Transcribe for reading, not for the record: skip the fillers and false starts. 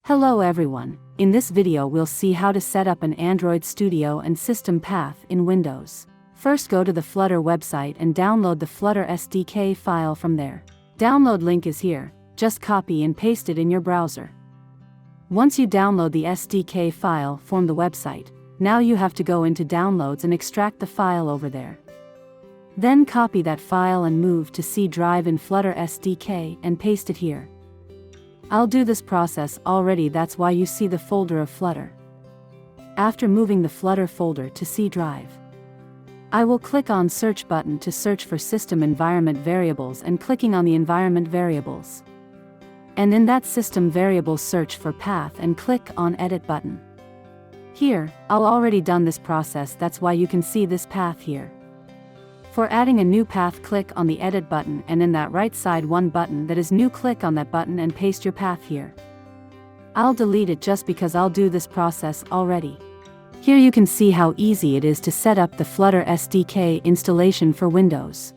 Hello everyone, in this video we'll see how to set up an Android Studio and system path in Windows. First go to the Flutter website and download the Flutter SDK file from there. Download link is here, just copy and paste it in your browser. Once you download the SDK file from the website, now you have to go into downloads and extract the file over there. Then copy that file and move to C drive in Flutter SDK and paste it here. I'll do this process already, that's why you see the folder of Flutter. After moving the Flutter folder to C drive, I will click on search button to search for system environment variables and clicking on the environment variables. And in that system variables search for path and click on edit button. Here, I'll already done this process, that's why you can see this path here. For adding a new path, click on the edit button and in that right side one button that is new, click on that button and paste your path here. I'll delete it just because I'll do this process already. Here you can see how easy it is to set up the Flutter SDK installation for Windows.